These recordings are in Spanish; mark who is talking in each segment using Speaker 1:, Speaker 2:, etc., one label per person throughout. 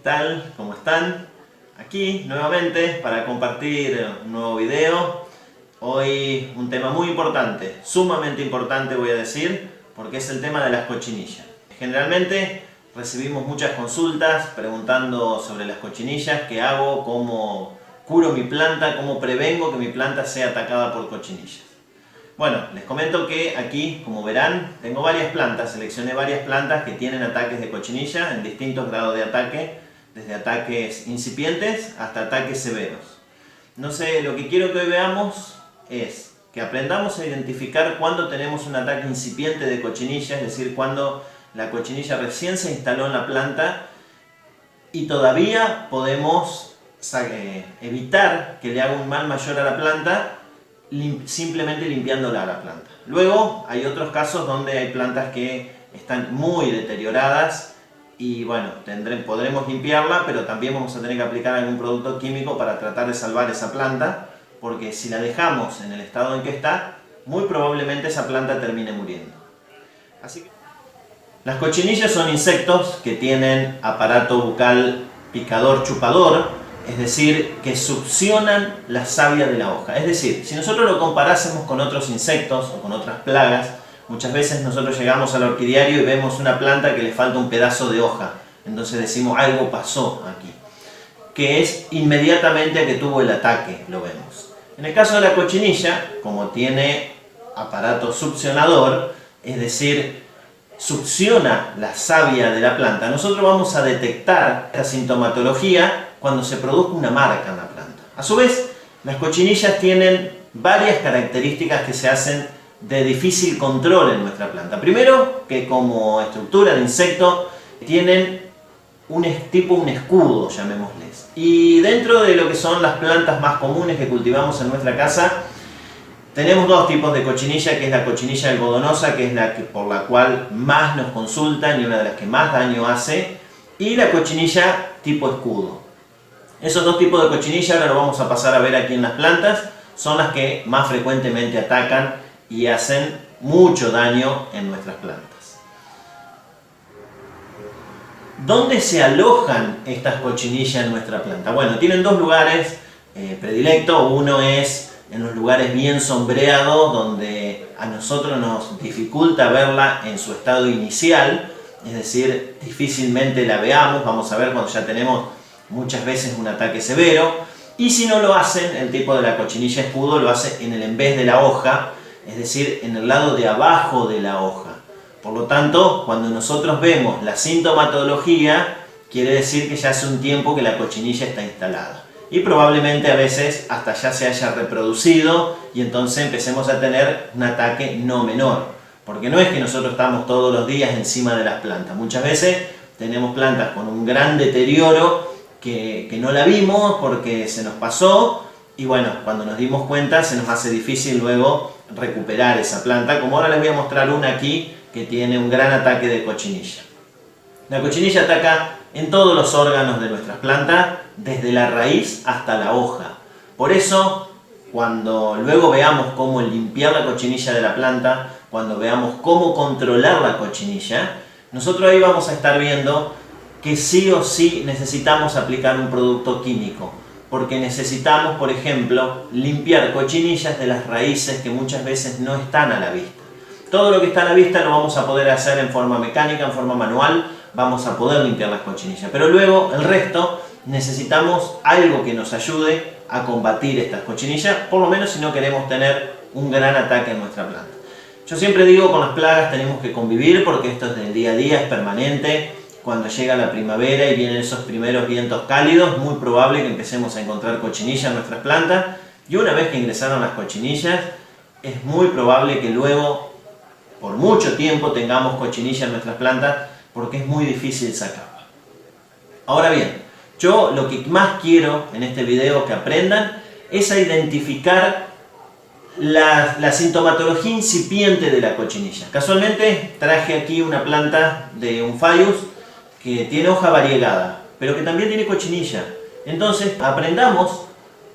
Speaker 1: tal? ¿Cómo están? Aquí nuevamente para compartir un nuevo video. Hoy un tema muy importante, sumamente importante voy a decir, porque es el tema de las cochinillas. Generalmente recibimos muchas consultas preguntando sobre las cochinillas, qué hago, cómo curo mi planta, cómo prevengo que mi planta sea atacada por cochinillas. Bueno, les comento que aquí, como verán, tengo varias plantas, seleccioné varias plantas que tienen ataques de cochinilla en distintos grados de ataque, desde ataques incipientes hasta ataques severos. No sé, lo que quiero que hoy veamos es que aprendamos a identificar cuando tenemos un ataque incipiente de cochinilla, es decir, cuando la cochinilla recién se instaló en la planta y todavía podemos evitar que le haga un mal mayor a la planta simplemente limpiándola a la planta. Luego hay otros casos donde hay plantas que están muy deterioradas y bueno, podremos limpiarla, pero también vamos a tener que aplicar algún producto químico para tratar de salvar esa planta, porque si la dejamos en el estado en que está, muy probablemente esa planta termine muriendo. Así que las cochinillas son insectos que tienen aparato bucal picador chupador, es decir, que succionan la savia de la hoja. Es decir, si nosotros lo comparásemos con otros insectos o con otras plagas, muchas veces nosotros llegamos al orquidiario y vemos una planta que le falta un pedazo de hoja. Entonces decimos, algo pasó aquí. Que es inmediatamente a que tuvo el ataque, lo vemos. En el caso de la cochinilla, como tiene aparato succionador, es decir, succiona la savia de la planta, nosotros vamos a detectar esta sintomatología cuando se produzca una marca en la planta. A su vez, las cochinillas tienen varias características que se hacen de difícil control en nuestra planta. Primero, que como estructura de insecto tienen un escudo, llamémosles. Y dentro de lo que son las plantas más comunes que cultivamos en nuestra casa, tenemos dos tipos de cochinilla, que es la cochinilla algodonosa, que es por la cual más nos consultan y una de las que más daño hace, y la cochinilla tipo escudo. Esos dos tipos de cochinilla, ahora lo vamos a pasar a ver aquí en las plantas, son las que más frecuentemente atacan y hacen mucho daño en nuestras plantas. ¿Dónde se alojan estas cochinillas en nuestra planta? Bueno, tienen dos lugares predilectos. Uno es en los lugares bien sombreados, donde a nosotros nos dificulta verla en su estado inicial, es decir, difícilmente la veamos, vamos a ver cuando ya tenemos muchas veces un ataque severo. Y si no lo hacen, el tipo de la cochinilla escudo lo hace en vez de la hoja, es decir, en el lado de abajo de la hoja. Por lo tanto, cuando nosotros vemos la sintomatología, quiere decir que ya hace un tiempo que la cochinilla está instalada. Y probablemente a veces hasta ya se haya reproducido y entonces empecemos a tener un ataque no menor. Porque no es que nosotros estamos todos los días encima de las plantas. Muchas veces tenemos plantas con un gran deterioro que no la vimos porque se nos pasó y bueno, cuando nos dimos cuenta se nos hace difícil luego recuperar esa planta, como ahora les voy a mostrar una aquí que tiene un gran ataque de cochinilla. La cochinilla ataca en todos los órganos de nuestras plantas, desde la raíz hasta la hoja. Por eso, cuando luego veamos cómo limpiar la cochinilla de la planta, cuando veamos cómo controlar la cochinilla, nosotros ahí vamos a estar viendo que sí o sí necesitamos aplicar un producto químico, porque necesitamos, por ejemplo, limpiar cochinillas de las raíces que muchas veces no están a la vista. Todo lo que está a la vista lo vamos a poder hacer en forma mecánica, en forma manual, vamos a poder limpiar las cochinillas, pero luego el resto necesitamos algo que nos ayude a combatir estas cochinillas, por lo menos si no queremos tener un gran ataque en nuestra planta. Yo siempre digo, con las plagas tenemos que convivir porque esto es del día a día, es permanente. Cuando llega la primavera y vienen esos primeros vientos cálidos, muy probable que empecemos a encontrar cochinillas en nuestras plantas. Y una vez que ingresaron las cochinillas, es muy probable que luego, por mucho tiempo, tengamos cochinillas en nuestras plantas, porque es muy difícil sacarla. Ahora bien, yo lo que más quiero en este video que aprendan es a identificar la sintomatología incipiente de la cochinilla. Casualmente traje aquí una planta de un Phaius que tiene hoja variegada, pero que también tiene cochinilla. Entonces, aprendamos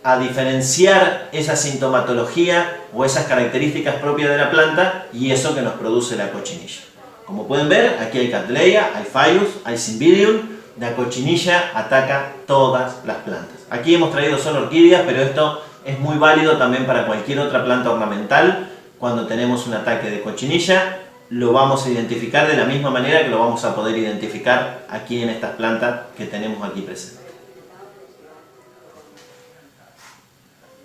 Speaker 1: a diferenciar esa sintomatología o esas características propias de la planta y eso que nos produce la cochinilla. Como pueden ver, aquí hay Cattleya, hay Phaius, hay Cymbidium, la cochinilla ataca todas las plantas. Aquí hemos traído solo orquídeas, pero esto es muy válido también para cualquier otra planta ornamental. Cuando tenemos un ataque de cochinilla, lo vamos a identificar de la misma manera que lo vamos a poder identificar aquí en estas plantas que tenemos aquí presentes.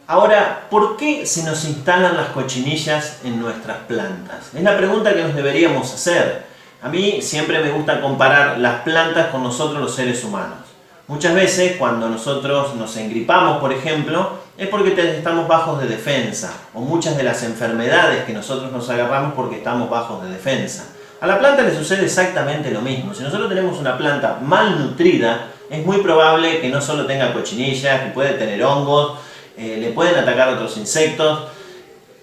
Speaker 1: Ahora, ¿por qué se nos instalan las cochinillas en nuestras plantas? Es la pregunta que nos deberíamos hacer. A mí siempre me gusta comparar las plantas con nosotros los seres humanos. Muchas veces cuando nosotros nos engripamos, por ejemplo, es porque estamos bajos de defensa, o muchas de las enfermedades que nosotros nos agarramos porque estamos bajos de defensa. A la planta le sucede exactamente lo mismo. Si nosotros tenemos una planta mal nutrida, es muy probable que no solo tenga cochinillas, que puede tener hongos, le pueden atacar otros insectos,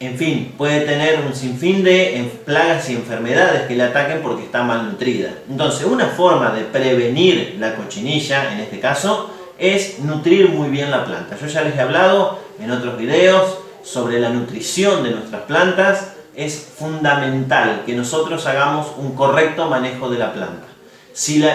Speaker 1: en fin, puede tener un sinfín de plagas y enfermedades que le ataquen porque está mal nutrida. Entonces, una forma de prevenir la cochinilla, en este caso, es nutrir muy bien la planta. Yo ya les he hablado en otros videos sobre la nutrición de nuestras plantas. Es fundamental que nosotros hagamos un correcto manejo de la planta. Si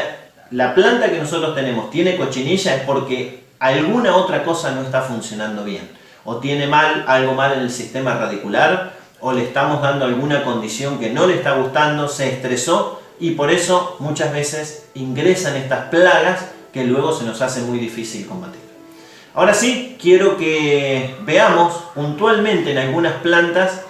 Speaker 1: la planta que nosotros tenemos tiene cochinilla es porque alguna otra cosa no está funcionando bien. O tiene algo mal en el sistema radicular, o le estamos dando alguna condición que no le está gustando, se estresó y por eso muchas veces ingresan estas plagas que luego se nos hace muy difícil combatir. Ahora sí, quiero que veamos puntualmente en algunas plantas,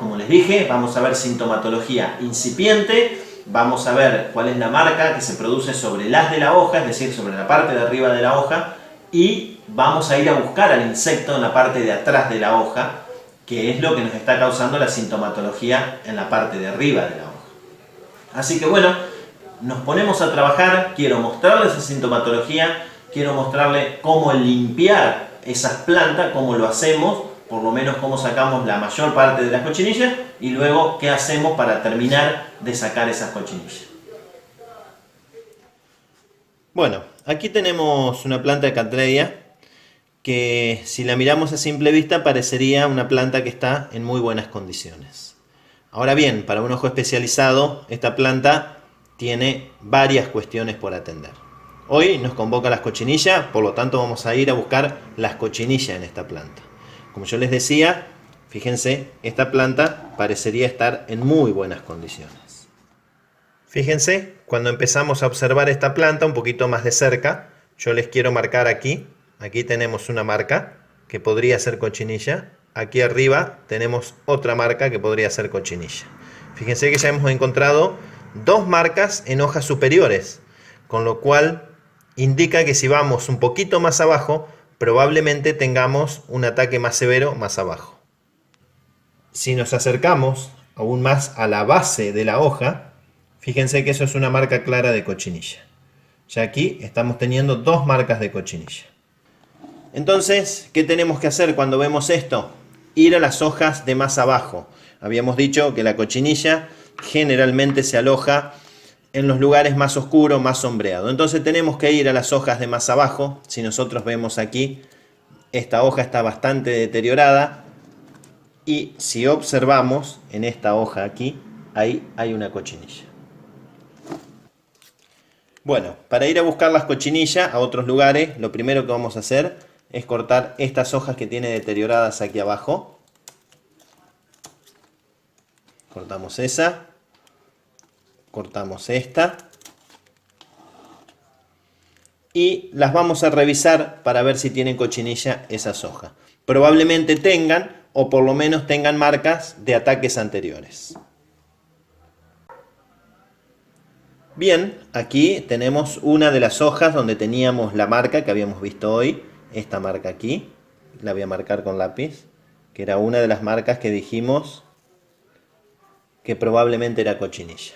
Speaker 1: como les dije, vamos a ver sintomatología incipiente, vamos a ver cuál es la marca que se produce sobre el haz de la hoja, es decir, sobre la parte de arriba de la hoja, y vamos a ir a buscar al insecto en la parte de atrás de la hoja, que es lo que nos está causando la sintomatología en la parte de arriba de la hoja. Así que bueno, nos ponemos a trabajar, quiero mostrarles esa sintomatología, quiero mostrarles cómo limpiar esas plantas, cómo lo hacemos, por lo menos cómo sacamos la mayor parte de las cochinillas y luego qué hacemos para terminar de sacar esas cochinillas. Bueno, aquí tenemos una planta de Cattleya que si la miramos a simple vista parecería una planta que está en muy buenas condiciones. Ahora bien, para un ojo especializado, esta planta tiene varias cuestiones por atender. Hoy nos convoca las cochinillas, por lo tanto vamos a ir a buscar las cochinillas en esta planta. Como yo les decía, fíjense, esta planta parecería estar en muy buenas condiciones. Fíjense, cuando empezamos a observar esta planta un poquito más de cerca, yo les quiero marcar aquí. Aquí tenemos una marca que podría ser cochinilla. Aquí arriba tenemos otra marca que podría ser cochinilla. Fíjense que ya hemos encontrado dos marcas en hojas superiores, con lo cual indica que si vamos un poquito más abajo, probablemente tengamos un ataque más severo más abajo. Si nos acercamos aún más a la base de la hoja, fíjense que eso es una marca clara de cochinilla. Ya aquí estamos teniendo dos marcas de cochinilla. Entonces, ¿qué tenemos que hacer cuando vemos esto? Ir a las hojas de más abajo. Habíamos dicho que la cochinilla generalmente se aloja en los lugares más oscuros, más sombreados. Entonces tenemos que ir a las hojas de más abajo. Si nosotros vemos aquí, esta hoja está bastante deteriorada. Y si observamos en esta hoja aquí, ahí hay una cochinilla. Bueno, para ir a buscar las cochinillas a otros lugares, lo primero que vamos a hacer es cortar estas hojas que tiene deterioradas aquí abajo. Cortamos esa. Cortamos esta. Y las vamos a revisar para ver si tienen cochinilla esas hojas. Probablemente tengan, o por lo menos tengan marcas de ataques anteriores. Bien, aquí tenemos una de las hojas donde teníamos la marca que habíamos visto hoy. Esta marca aquí, la voy a marcar con lápiz, que era una de las marcas que dijimos que probablemente era cochinilla.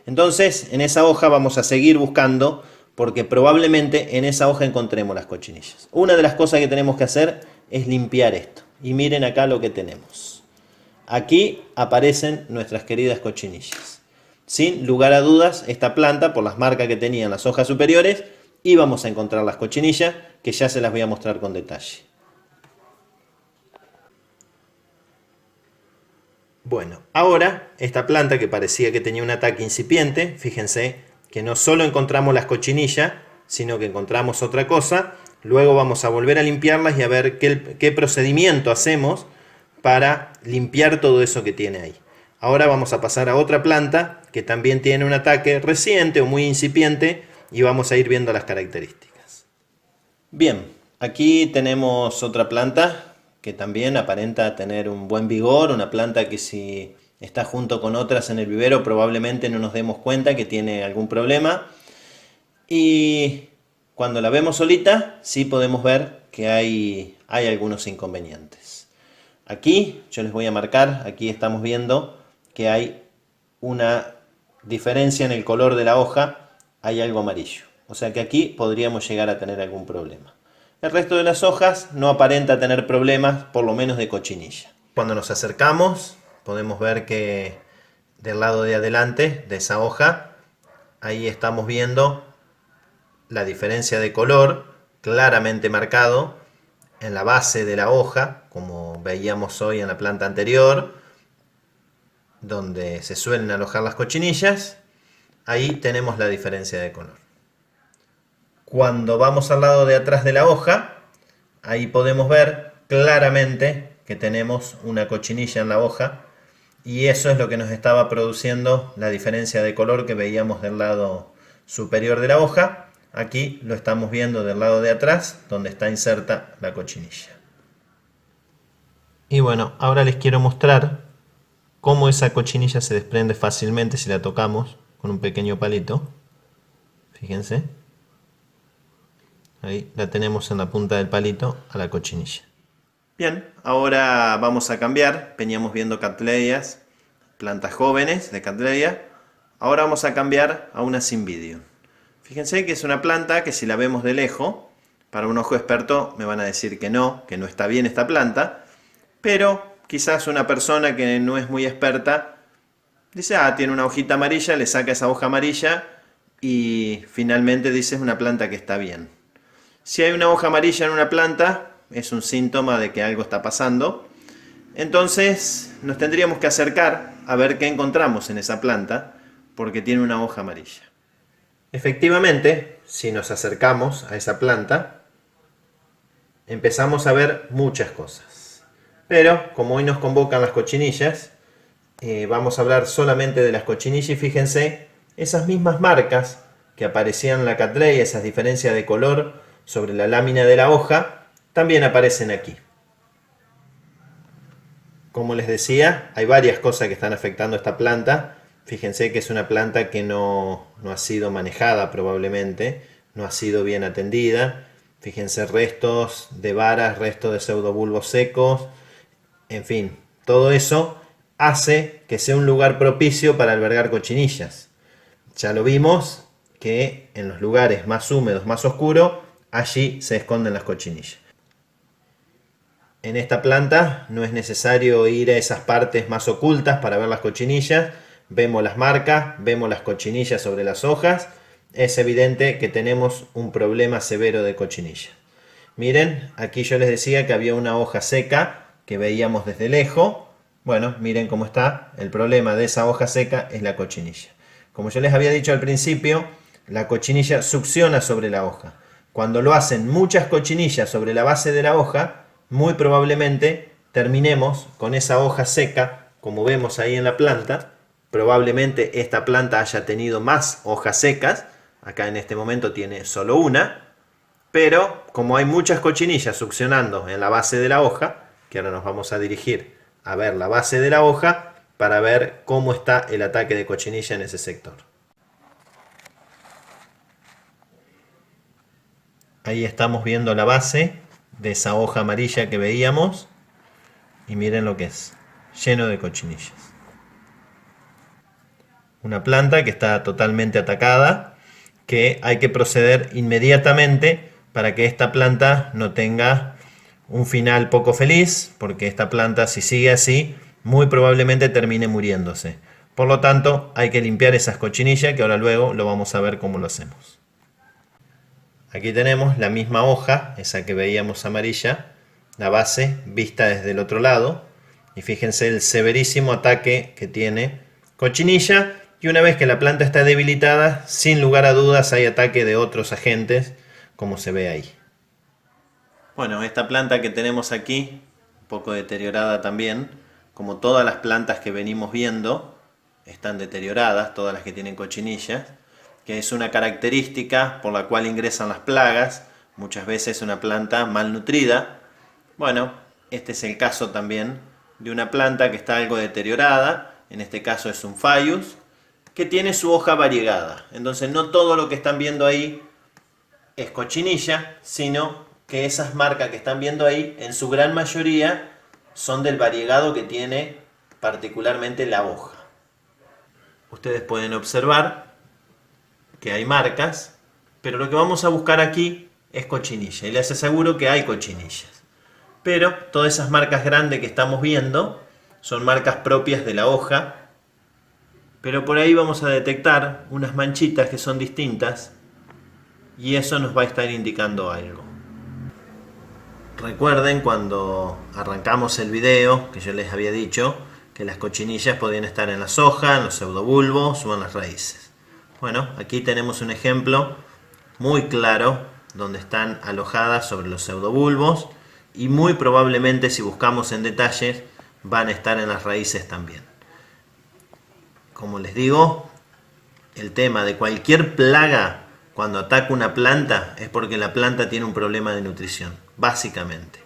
Speaker 1: Entonces, en esa hoja vamos a seguir buscando, porque probablemente en esa hoja encontremos las cochinillas. Una de las cosas que tenemos que hacer es limpiar esto. Y miren acá lo que tenemos. Aquí aparecen nuestras queridas cochinillas. Sin lugar a dudas, esta planta, por las marcas que tenía en las hojas superiores, íbamos a encontrar las cochinillas, que ya se las voy a mostrar con detalle. Bueno, ahora esta planta que parecía que tenía un ataque incipiente, fíjense que no solo encontramos las cochinillas, sino que encontramos otra cosa. Luego vamos a volver a limpiarlas y a ver qué procedimiento hacemos para limpiar todo eso que tiene ahí. Ahora vamos a pasar a otra planta que también tiene un ataque reciente o muy incipiente y vamos a ir viendo las características. Bien, aquí tenemos otra planta que también aparenta tener un buen vigor, una planta que si está junto con otras en el vivero probablemente no nos demos cuenta que tiene algún problema. Y cuando la vemos solita sí podemos ver que hay algunos inconvenientes. Aquí yo les voy a marcar, aquí estamos viendo que hay una diferencia en el color de la hoja, hay algo amarillo. O sea que aquí podríamos llegar a tener algún problema. El resto de las hojas no aparenta tener problemas, por lo menos de cochinilla. Cuando nos acercamos podemos ver que del lado de adelante de esa hoja, ahí estamos viendo la diferencia de color claramente marcado en la base de la hoja, como veíamos hoy en la planta anterior, donde se suelen alojar las cochinillas. Ahí tenemos la diferencia de color. Cuando vamos al lado de atrás de la hoja, ahí podemos ver claramente que tenemos una cochinilla en la hoja y eso es lo que nos estaba produciendo la diferencia de color que veíamos del lado superior de la hoja. Aquí lo estamos viendo del lado de atrás, donde está inserta la cochinilla. Y bueno, ahora les quiero mostrar cómo esa cochinilla se desprende fácilmente si la tocamos con un pequeño palito. Fíjense. Ahí la tenemos en la punta del palito a la cochinilla. Bien, ahora vamos a cambiar. Veníamos viendo Cattleyas, plantas jóvenes de Cattleya. Ahora vamos a cambiar a una Cymbidium. Fíjense que es una planta que si la vemos de lejos, para un ojo experto me van a decir que no está bien esta planta, pero quizás una persona que no es muy experta dice, tiene una hojita amarilla, le saca esa hoja amarilla y finalmente dice es una planta que está bien. Si hay una hoja amarilla en una planta, es un síntoma de que algo está pasando. Entonces nos tendríamos que acercar a ver qué encontramos en esa planta, porque tiene una hoja amarilla. Efectivamente, si nos acercamos a esa planta, empezamos a ver muchas cosas. Pero, como hoy nos convocan las cochinillas, vamos a hablar solamente de las cochinillas y fíjense, esas mismas marcas que aparecían en la Cattleya, esas diferencias de color sobre la lámina de la hoja, también aparecen aquí. Como les decía, hay varias cosas que están afectando a esta planta. Fíjense que es una planta que no ha sido manejada probablemente, no ha sido bien atendida. Fíjense, restos de varas, restos de pseudobulbos secos, en fin, todo eso hace que sea un lugar propicio para albergar cochinillas. Ya lo vimos que en los lugares más húmedos, más oscuros, allí se esconden las cochinillas. En esta planta no es necesario ir a esas partes más ocultas para ver las cochinillas. Vemos las marcas, vemos las cochinillas sobre las hojas. Es evidente que tenemos un problema severo de cochinilla. Miren, aquí yo les decía que había una hoja seca que veíamos desde lejos. Bueno, miren cómo está. El problema de esa hoja seca es la cochinilla. Como yo les había dicho al principio, la cochinilla succiona sobre la hoja. Cuando lo hacen muchas cochinillas sobre la base de la hoja, muy probablemente terminemos con esa hoja seca, como vemos ahí en la planta. Probablemente esta planta haya tenido más hojas secas. Acá en este momento tiene solo una. Pero como hay muchas cochinillas succionando en la base de la hoja, que ahora nos vamos a dirigir a ver la base de la hoja para ver cómo está el ataque de cochinilla en ese sector. Ahí estamos viendo la base de esa hoja amarilla que veíamos y miren lo que es, lleno de cochinillas. Una planta que está totalmente atacada, que hay que proceder inmediatamente para que esta planta no tenga un final poco feliz, porque esta planta, si sigue así, muy probablemente termine muriéndose. Por lo tanto, hay que limpiar esas cochinillas, que ahora luego lo vamos a ver cómo lo hacemos. Aquí tenemos la misma hoja, esa que veíamos amarilla, la base vista desde el otro lado. Y fíjense el severísimo ataque que tiene cochinilla, Y una vez que la planta está debilitada, sin lugar a dudas hay ataque de otros agentes, como se ve ahí. Bueno, esta planta que tenemos aquí, un poco deteriorada también, como todas las plantas que venimos viendo, están deterioradas, todas las que tienen cochinillas, que es una característica por la cual ingresan las plagas, muchas veces una planta malnutrida. Bueno, este es el caso también de una planta que está algo deteriorada, en este caso es un Phaius, que tiene su hoja variegada. Entonces no todo lo que están viendo ahí es cochinilla, sino que esas marcas que están viendo ahí, en su gran mayoría, son del variegado que tiene particularmente la hoja. Ustedes pueden observar que hay marcas, pero lo que vamos a buscar aquí es cochinilla, y les aseguro que hay cochinillas. Pero todas esas marcas grandes que estamos viendo son marcas propias de la hoja, pero por ahí vamos a detectar unas manchitas que son distintas, y eso nos va a estar indicando algo. Recuerden cuando arrancamos el video que yo les había dicho que las cochinillas podían estar en las hojas, en los pseudobulbos o en las raíces. Bueno, aquí tenemos un ejemplo muy claro donde están alojadas sobre los pseudobulbos, y muy probablemente si buscamos en detalles van a estar en las raíces también. Como les digo, el tema de cualquier plaga cuando ataca una planta es porque la planta tiene un problema de nutrición, básicamente.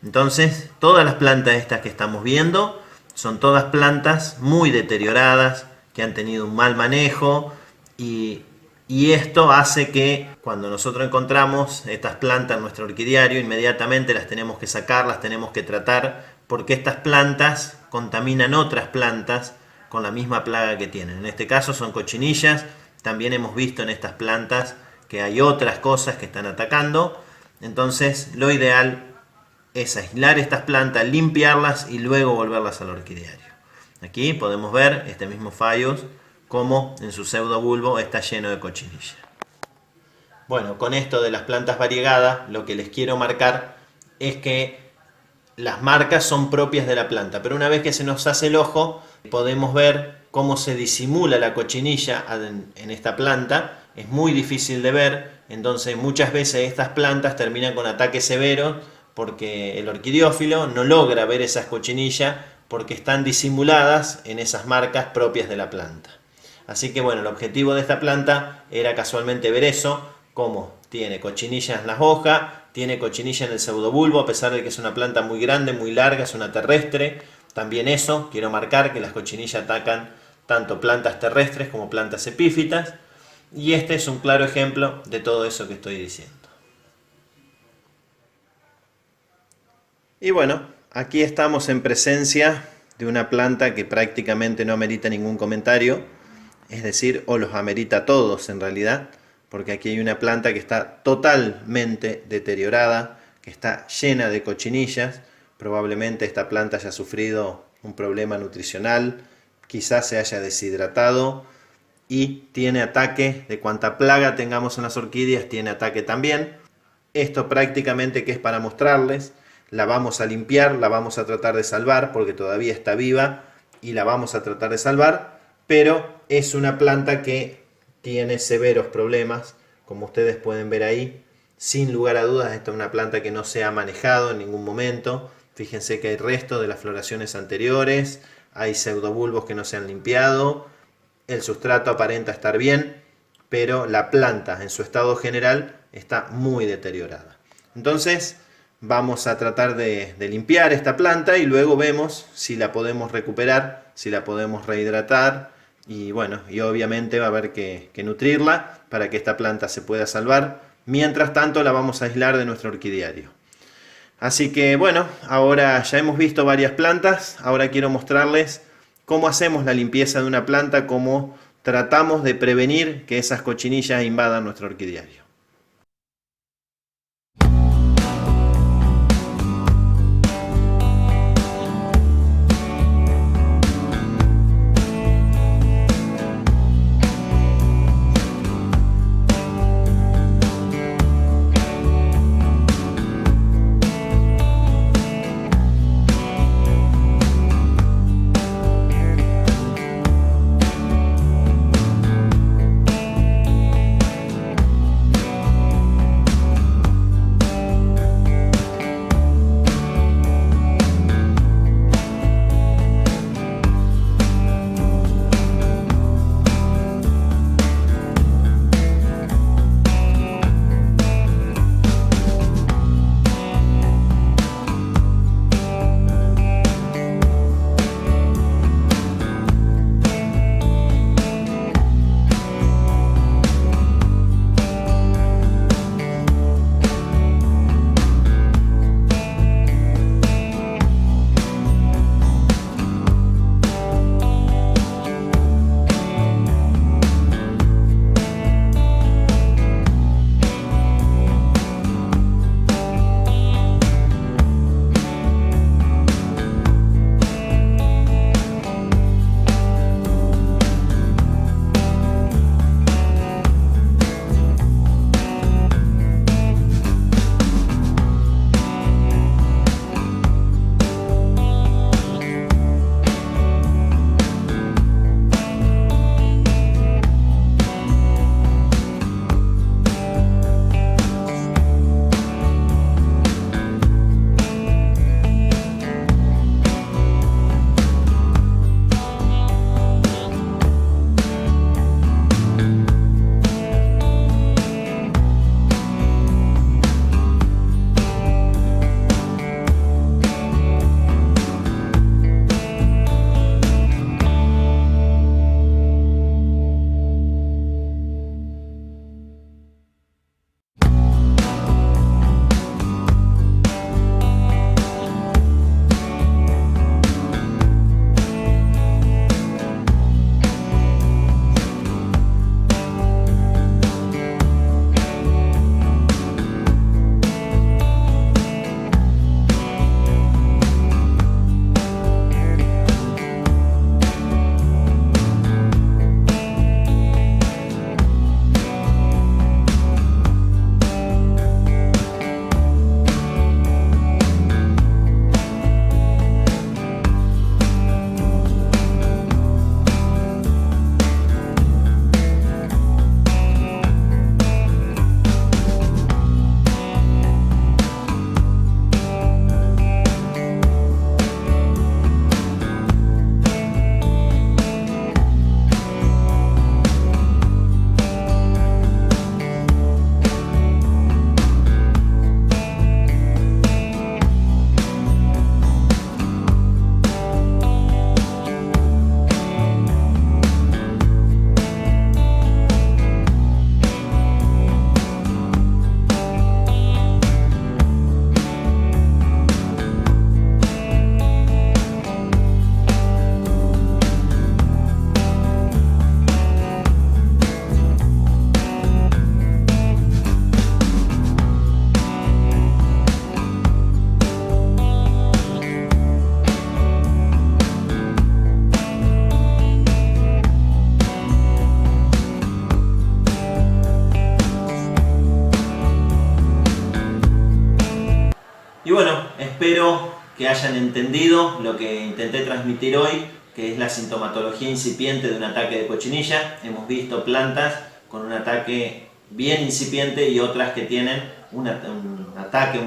Speaker 1: Entonces, todas las plantas estas que estamos viendo son todas plantas muy deterioradas, que han tenido un mal manejo, y esto hace que cuando nosotros encontramos estas plantas en nuestro orquidiario, inmediatamente las tenemos que sacar, las tenemos que tratar, porque estas plantas contaminan otras plantas con la misma plaga que tienen. En este caso son cochinillas. También hemos visto en estas plantas que hay otras cosas que están atacando. Entonces lo ideal es aislar estas plantas, limpiarlas y luego volverlas al orquidiario. Aquí podemos ver este mismo Phaius como en su pseudobulbo está lleno de cochinilla. Bueno, con esto de las plantas variegadas, lo que les quiero marcar es que las marcas son propias de la planta, pero una vez que se nos hace el ojo, podemos ver cómo se disimula la cochinilla en esta planta. Es muy difícil de ver, entonces muchas veces estas plantas terminan con ataques severos porque el orquidiófilo no logra ver esas cochinillas porque están disimuladas en esas marcas propias de la planta. Así que bueno, el objetivo de esta planta era casualmente ver eso, cómo tiene cochinillas en las hojas, tiene cochinilla en el pseudobulbo, a pesar de que es una planta muy grande, muy larga, es una terrestre. También eso, quiero marcar que las cochinillas atacan tanto plantas terrestres como plantas epífitas. Y este es un claro ejemplo de todo eso que estoy diciendo. Y bueno, aquí estamos en presencia de una planta que prácticamente no amerita ningún comentario. Es decir, o los amerita todos en realidad, porque aquí hay una planta que está totalmente deteriorada, que está llena de cochinillas. Probablemente esta planta haya sufrido un problema nutricional, quizás se haya deshidratado y tiene ataque de cuanta plaga tengamos en las orquídeas, tiene ataque también. Esto prácticamente que es para mostrarles, la vamos a limpiar, la vamos a tratar de salvar porque todavía está viva y la vamos a tratar de salvar, pero es una planta que tiene severos problemas, como ustedes pueden ver ahí. Sin lugar a dudas, esta es una planta que no se ha manejado en ningún momento. Fíjense que hay restos de las floraciones anteriores, hay pseudobulbos que no se han limpiado, el sustrato aparenta estar bien, pero la planta en su estado general está muy deteriorada. Entonces vamos a tratar de limpiar esta planta y luego vemos si la podemos recuperar, si la podemos rehidratar. Y bueno, y obviamente va a haber que nutrirla para que esta planta se pueda salvar. Mientras tanto la vamos a aislar de nuestro orquidiario. Así que bueno, ahora ya hemos visto varias plantas. Ahora quiero mostrarles cómo hacemos la limpieza de una planta, cómo tratamos de prevenir que esas cochinillas invadan nuestro orquidiario. espero que hayan entendido lo que intenté transmitir hoy, que es la sintomatología incipiente de un ataque de cochinilla. Hemos visto plantas con un ataque bien incipiente y otras que tienen un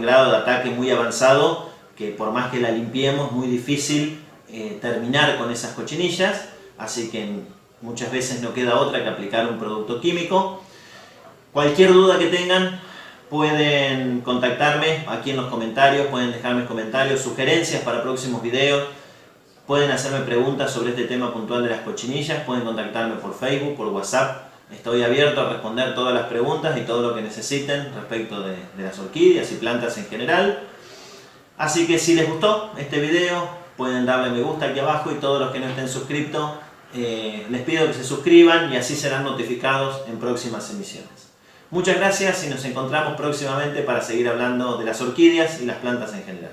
Speaker 1: grado de ataque muy avanzado, que por más que la limpiemos es muy difícil terminar con esas cochinillas, así que muchas veces no queda otra que aplicar un producto químico. Cualquier duda que tengan pueden contactarme aquí en los comentarios, pueden dejarme comentarios, sugerencias para próximos videos, pueden hacerme preguntas sobre este tema puntual de las cochinillas, pueden contactarme por Facebook, por WhatsApp. Estoy abierto a responder todas las preguntas y todo lo que necesiten respecto de las orquídeas y plantas en general. Así que si les gustó este video, pueden darle me gusta aquí abajo, y todos los que no estén suscritos, les pido que se suscriban y así serán notificados en próximas emisiones. Muchas gracias y nos encontramos próximamente para seguir hablando de las orquídeas y las plantas en general.